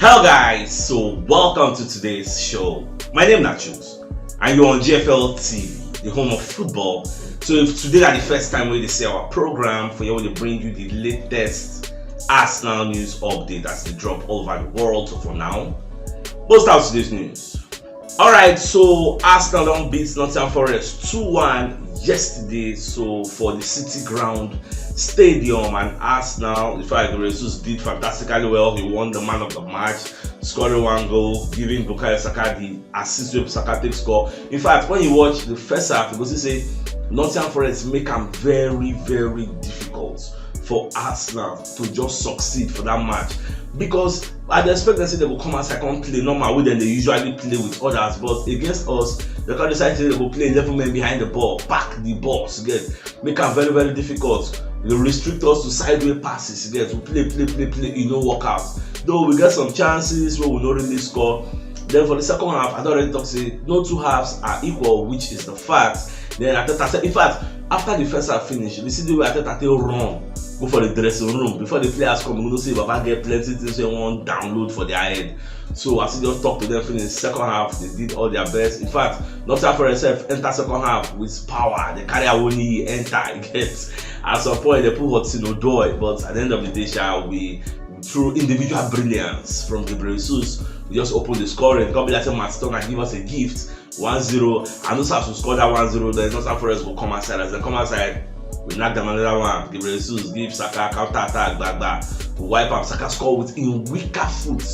Hello guys, so welcome to today's show. My name is CHUKS and you're on GFL TV, the home of football. So if today is the first time we see our program, for you to bring you the latest Arsenal news update that's the drop all over the world. So for now, we'll start today's news. Alright, so Arsenal don't beat Nottingham Forest 2-1 yesterday, so for the City Ground Stadium, and Arsenal, in fact, Jesus did fantastically well. He won the man of the match, scoring one goal, giving Bukayo Saka the assist with Saka take score. In fact, when you watch the first half, you go see Nottingham Forest make them very, very difficult for Arsenal to just succeed for that match, because I expect them say they will come outside and play normal way than they usually play with others, but against us, they can decide they will play 11 men behind the ball, pack the balls, make them very, very difficult. They restrict us to sideways passes, to play, work out. Though we get some chances where we don't really score. Then for the second half, I don't already talk say no two halves are equal, which is the fact. Then Arteta said, in fact, after the first half finished, you see the way Arteta run, go for the dressing room before the players come. You know, say Baba get plenty things they want download for their head. So as you just talk to them, finish second half, they did all their best. In fact, Nottingham Forest enter second half with power. They carry Awoni enter. At some point, they put what's in Odoi, but at the end of the day, shall we through individual brilliance from Gabriel Jesus, we just open the scoring. God be like Matt and give us a gift 1-0. And those have to score that 1-0. Then Nottingham Forest will come outside. As they come outside, we knock them another one. Gabriel Jesus give Saka counter attack, back. We wipe up. Saka score with in weaker foot.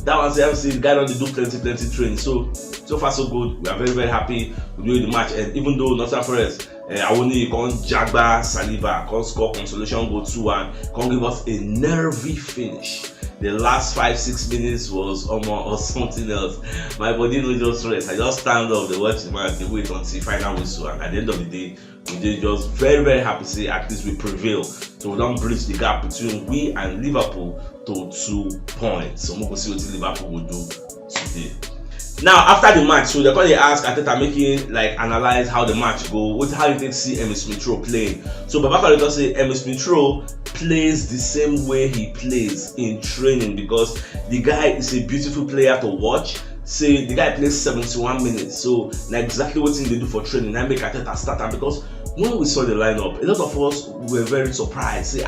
That was the MC. The guy don't do plenty training. So far so good. We are very, very happy with doing the match. And even though Nottingham Forest, Awoni can't Jagba Saliba can't score consolation goal 2-1, can't give us a nervy finish. The last 5-6 minutes was almost something else. My body no just rest. I just stand up, they watch the match, they wait until final whistle, and at the end of the day, we did just very, very happy to say at least we prevail. So we don't bridge the gap between we and Liverpool to 2 points. So we will see what Liverpool will do today. Now after the match, so they're going to ask Arteta making analyze how the match go, how you think see Emile Smith Rowe playing. So Babaka just say Emile Smith Rowe plays the same way he plays in training, because the guy is a beautiful player to watch. Say the guy plays 71 minutes, so exactly what they do for training. I make Arteta start him, because when we saw the lineup, a lot of us were very surprised. Say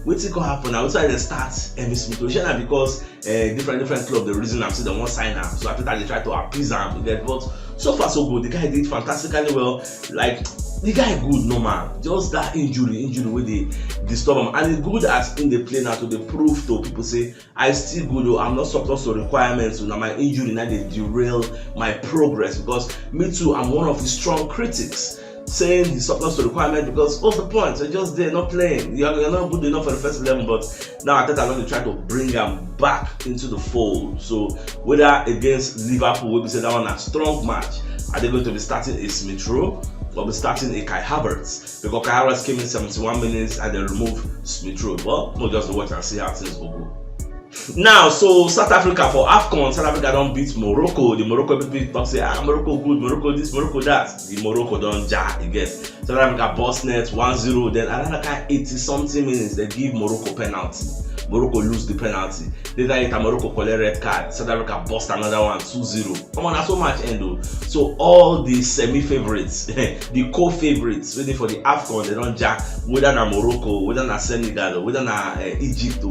what's it gonna happen now? What's why they start Emile Smith Rowe? Because different club the reason I'm saying they won't sign him. So after that they try to appease him. But so far so good. The guy did fantastically well. The guy good, no man. Just that injury where they disturb him. And it's good as in the play now to the proof to people say I still good though. I'm not surplus to requirements. So now my injury now they derail my progress, because me too, I'm one of his strong critics, saying he's surplus to requirement, because what's the point? You're just there not playing. You're not good enough for the first 11, but now Arteta going to try to bring him back into the fold. So whether against Liverpool, we say that one a strong match, are they going to be starting a Smith Rowe or be starting a Kai Havertz? Because Kai Havertz came in 71 minutes and they removed Smith Rowe. Well, we'll just watch and see how things will go. Now, so South Africa for AFCON, South Africa don't beat Morocco. The Morocco people talk say, Morocco good, Morocco this, Morocco that. The Morocco don't jar again. South Africa boss net 1-0. Then another kind 80-something minutes, they give Morocco penalty. Morocco lose the penalty. Later, Morocco collect red card. South Africa bust another one 2-0. Come on, that's so much endo. So all the semi-favorites, the co-favorites waiting for the AFCON, they don't jack. Whether na Morocco, whether na Senegal, whether na Egypt,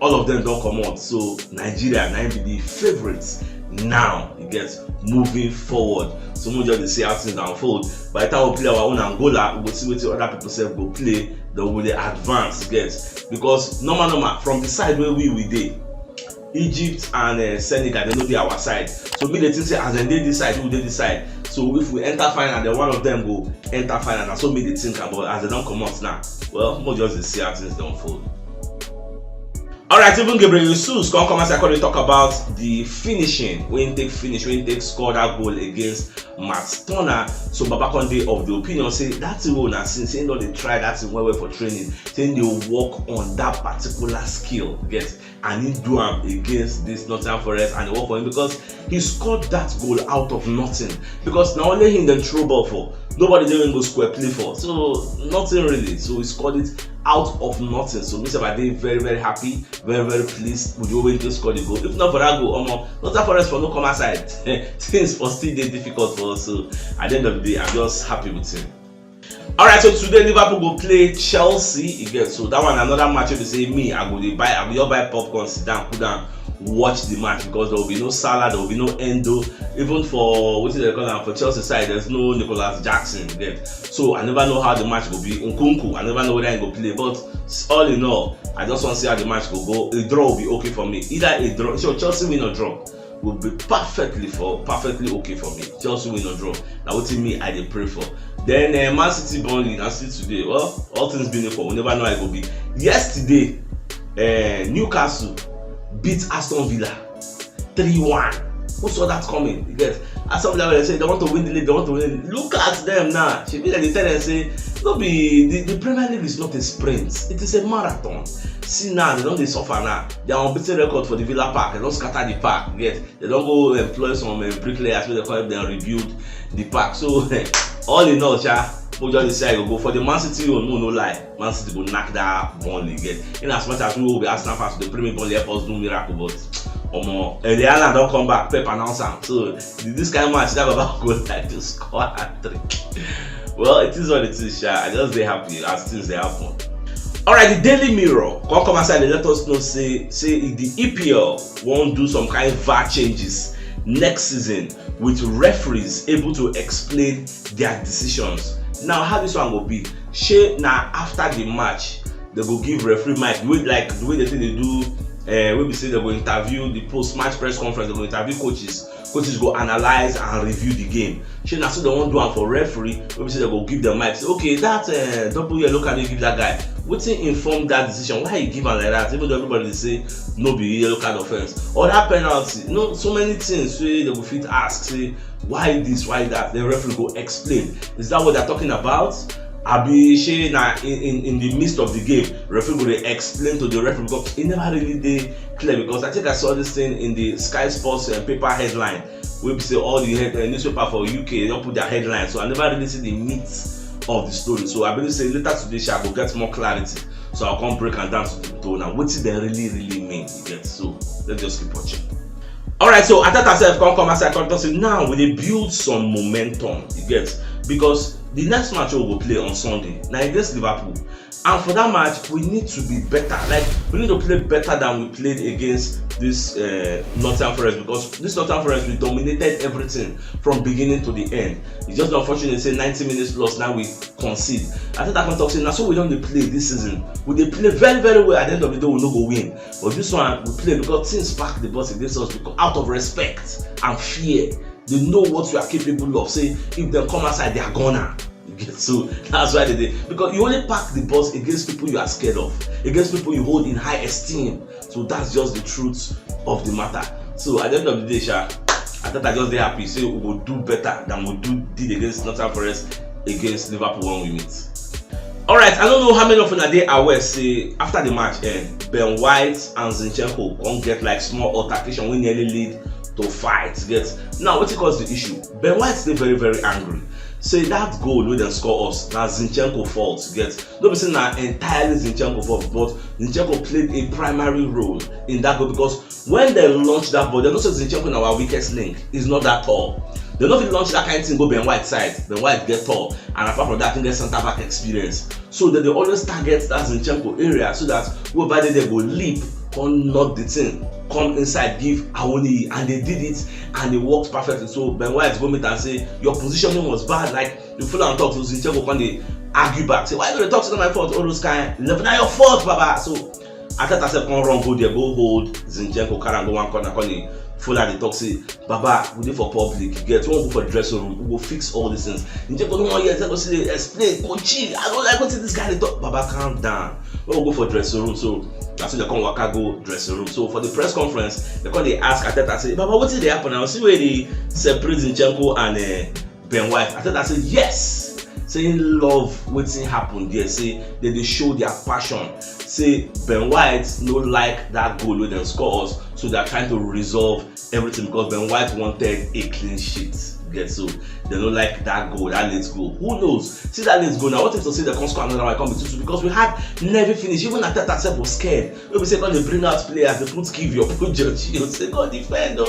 all of them don't come out. So Nigeria now be the favorites. Now it gets moving forward. So we just see how things unfold. By the time we play our own Angola, we will see what other people say go play. Then we will advance, because normal from the side where we did, Egypt and Senegal, they know be our side. So me the thing say as they decide, we decide. So if we enter final, then one of them go enter final. And so me the think about as they don't come out now. Well, we just see how things unfold. Alright, even Gabriel Jesus can come and talk about the finishing, when he take score that goal against Matt Turner. So Baba Conde of the opinion say that's the one since saying that they try that's well for training, saying they work on that particular skill, and he do him against this Nottingham Forest, and they work for him because he scored that goal out of nothing. Because now only him then throw ball for, nobody didn't go square play for, so nothing really. So he scored it out of nothing. So myself, I did very, very happy, very, very pleased with the way they scored the goal. If not for that goal, not for us for no come aside. Things for still difficult for us. So at the end of the day, I'm just happy with him. Alright, so today Liverpool will play Chelsea again. So that one another match. If you say me, I will buy popcorn, sit down, cool down, watch the match, because there will be no Salah, there will be no Endo. Even for what is it called for Chelsea side, there's no Nicholas Jackson again. So I never know how the match will be. Nkunku, I never know whether I go play. But all in all, I just want to see how the match will go. A draw will be okay for me. Either a draw, so Chelsea win or draw will be perfectly okay for me. Chelsea win or draw. Now what me I dey pray for. Then Man City Burnley, that's it today. Well, all things being equal, we never know how it will be. Yesterday, Newcastle beat Aston Villa 3-1. Who saw that coming? You get Aston Villa, they say they want to win the league, they want to win. Look at them now. She be like they tell them say, no be the Premier League is not a sprint, it is a marathon. See now, they don't suffer now. They are unbeaten record for the Villa Park. They don't scatter the park. Get they don't go employ some bricklayers where they call them rebuild the park. So all in all, we just decide to go for the Man City. No lie, Man City go knock that Burnley. Get in as much as we will be Arsenal fans, the Premier Burnley help us do miracle, but the Island don't come back. Pep announce them. So this kind of match that about go like to score a trick. Well, it is what it is. I just be happy as things they happen. Alright, the Daily Mirror come aside and let us know say the EPL won't do some kind of VAR changes next season with referees able to explain their decisions. Now, how this one will be? Now after the match, they will give referee mic like the way they say they do. When we say they will interview the post-match press conference, they will interview coaches. Coaches go analyze and review the game. Now so they won't do one for referee. When we say they will give them mic. Say, okay, that double yellow can you give that guy? What's inform that decision? Why you give am like that? Even though everybody say no be yellow card offense or that penalty. So many things. So they will fit ask, say why this, why that. The referee go explain. Is that what they're talking about? Abi she na in the midst of the game, referee will explain to the referee because it never really dey clear. Because I think I saw this thing in the Sky Sports paper headline where we say all the newspaper for UK they don't put their headline, so I never really see the meat of the story. So I believe say later today I will get more clarity. So I'll come break and down to the tone and what did they really mean. You get, so let's just keep watching. Alright, so I thought myself come as I thought say now we dey build some momentum. You get, because the next match we will play on Sunday now against Liverpool, and for that match we need to be better. Like we need to play better than we played against this Nottingham Forest, because this Nottingham Forest we dominated everything from beginning to the end. It's just unfortunate say 90 minutes lost, now we concede. I think I can talk say now so we don't play this season. We dey play very, very well. At the end of the day we no go win, but this one we play because things pack the bus against us because out of respect and fear. They know what we are capable of. Say if they come outside, they are gonna. So that's why they did. Because you only pack the bus against people you are scared of, against people you hold in high esteem. So that's just the truth of the matter. So at the end of the day, I thought I just be happy. Say we will do better than we did against Nottingham Forest, against Liverpool when we meet. Alright, I don't know how many of you are there aware. Say after the match, Ben White and Zinchenko won't get like small altercation. We nearly lead to fight. Get now what cause the issue? Ben White stay very, very angry. Say that goal wey dem score us na Zinchenko fault. Get no be say na entirely Zinchenko fault, but Zinchenko played a primary role in that goal, because when they launch that ball, they know say Zinchenko na our weakest link. He's not that tall. They no fit launch that kind of thing go Ben White side. Ben White get tall, and apart from that, I think get centre back experience. So they always target that Zinchenko area so that whoever they go leap, come knock the thing, come inside, give Awoni, and they did it and it worked perfectly. So Ben White vomit and say your positioning was bad. Like you full and talk to Zinchenko, when they argue back, say why you don't talk to my fault? All those kind, never na your fault, Baba. So I thought I said come wrong, go there, go hold Zinchenko, carry and go one corner, come full and they talk, say Baba, we do for public, get one go for the dressing room, we will fix all these things. Zinchenko don't want yet, go see explain, coachy, I don't like what this guy they talk. Baba, calm down. We will go for dressing room. So that's why they come waka go dressing room. So for the press conference, they ask Ateta, say, Baba, what did they happen now? See where they separate Zinchenko and Ben White. Ateta say yes. Saying love wetin happen there. Say they show their passion. Say Ben White no like that goal wey dem score us, so they are trying to resolve everything because Ben White wanted a clean sheet. Get so they don't like that goal, that late goal. Who knows? See that late goal now. What if to say they can't score another one? Come be 2-2 because we had never finished. Even at that set was scared. We say God they bring out players, they put give your put judge. You say God defend.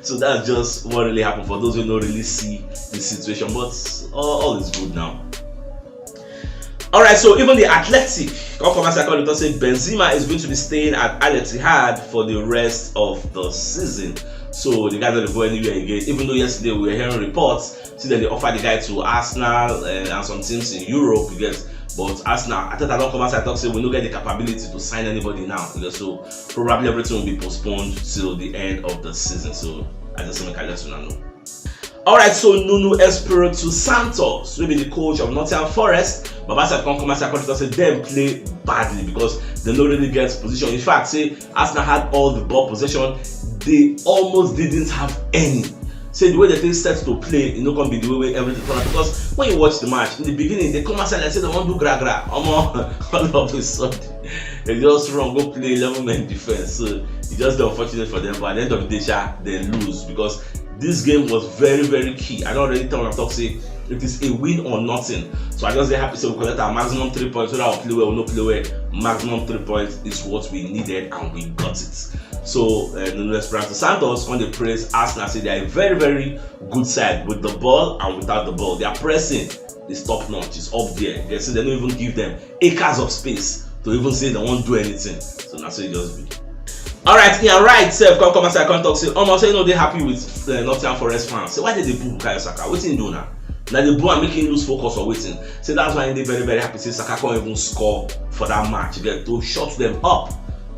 So that's just what really happened for those who don't really see the situation. But all is good now. Alright, so even the Athletic controversy according to say Benzema is going to be staying at Al Ittihad for the rest of the season. So the guy doesn't go anywhere again. Even though yesterday we were hearing reports, see that they offered the guy to Arsenal and some teams in Europe, but Arsenal, I thought I don't come outside talk say we don't get the capability to sign anybody now. So probably everything will be postponed till the end of the season. So I just make I let you know. Alright, so Nuno Espirito Santos will be the coach of Nottingham Forest. Baba said come say them play badly because they don't really get position. In fact, say Arsenal had all the ball possession, they almost didn't have any. Say the way they set to play, it not gonna be the way everything turn out. Because when you watch the match, in the beginning they come outside and say they want to do gra. All of a sudden they just run go play 11-man defense. So it's just unfortunate for them, but at the end of the day, they lose because this game was very, very key. I don't already tell when I talk say it is a win or nothing. So I just say happy to collect our maximum 3 points. Whether I'll play well or not play well, maximum 3 points is what we needed and we got it. So Nuno Espirito Santos on the praise Arsenal say they are a very, very good side with the ball and without the ball. Their pressing is top notch, it's up there. They say they don't even give them acres of space to even say they won't do anything. So that's what it just be. Alright, yeah, right. Self come and say I can't talk. Say, almost say they happy with Nottingham Forest fans. Say why did they boo Bukayo Saka? What's he do now? Now they boo and making lose focus or waiting. Say that's why they very, very happy. Say Saka can't even score for that match. Get to shut them up.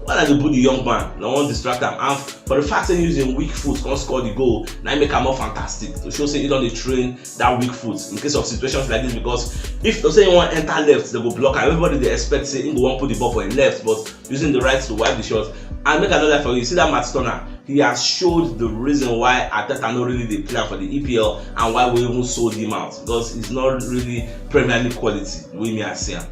Why not they boo the young man? No one distract them. And for the fact that using weak foot can't score the goal, now make him more fantastic. To show say you don't train that weak foot in case of situations like this. Because if they say you want to enter left, they go block. Everybody they expect say you want to put the ball for a left, but using the right to wipe the shot. And make another for you. You see that Matt Turner, he has showed the reason why Arteta not really the player for the EPL and why we even sold him out because he's not really Premier League quality. We may say.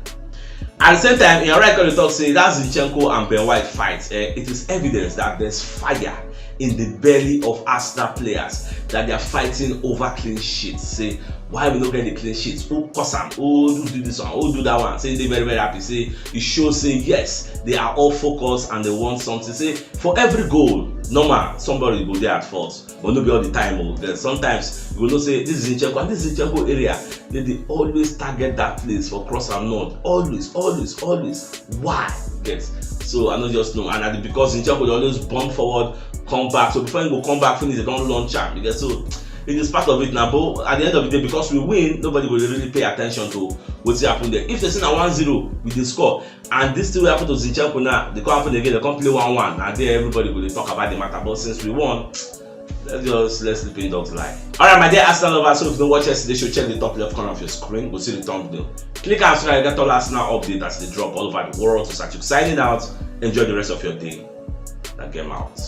At the same time, in a record talk say that's Zinchenko and Ben White fight. It is evidence that there's fire in the belly of Arsenal players that they are fighting over clean sheets. Say why we don't get the clean sheets? Who cause them? Who do this one? Who do that one? Say they very, very happy. Say it shows say yes, they are all focused and they want something. Say for every goal, normal somebody go there at fault, but not be all the time. Sometimes you will not say this is Zinchenko and this is Zinchenko area. They always target that place for cross and not. Always. Why? Yes. So I don't just know. And because Zinchenko they always bump forward, come back. So before you go come back, finish they don't launch am. Because so it is part of it now. But at the end of the day, because we win, nobody will really pay attention to what's happening there. If they see a 1-0, we dey score. And this still happen to Zinchenko now. They come happen again, they come play 1-1. And there everybody will talk about the matter. But since we won, let's sleep in dogs lie. Alright, my dear Arsenal lovers, so if you don't watch yesterday, should check the top left corner of your screen. We'll see the thumbnail. Click and subscribe, get all Arsenal updates as they drop all over the world. So CHUKS signing out. Enjoy the rest of your day. Now get out.